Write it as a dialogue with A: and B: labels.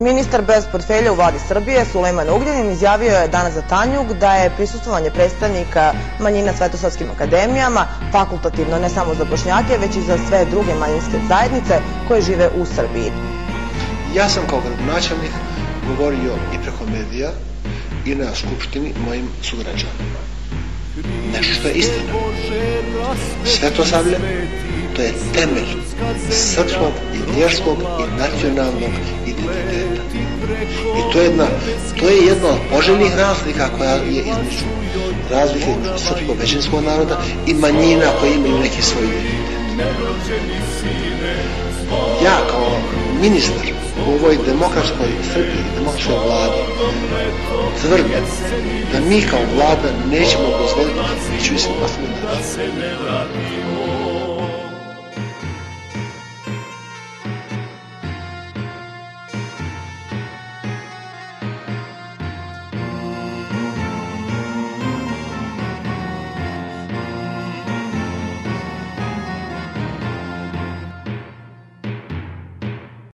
A: Ministar bez portfelja u vladi Srbije, Sulejman Ugljanin, izjavio je danas za Tanjug da je prisustvovanje predstavnika manjina svetosavskim akademijama fakultativno ne samo za Bošnjake, već i za sve druge manjinske zajednice koje žive u Srbiji.
B: Ja sam kao gradonačelnik govorio i preko medija i na skupštini mojim sugrađanima. Nešto što je istina. Svetosavlje, to je temelj srpskog i vjerskog i nacionalnog identiteta. I to je jedna od poželjnih razlika koja je između razlike srpskog većinskog naroda i manjina koji imaju neki svoj identitet. Ja kao ministar u ovoj demokratskoj Srbiji, demokratskoj vladi, tvrdim da mi kao vlada nećemo dozvoliti da ću se nastaviti.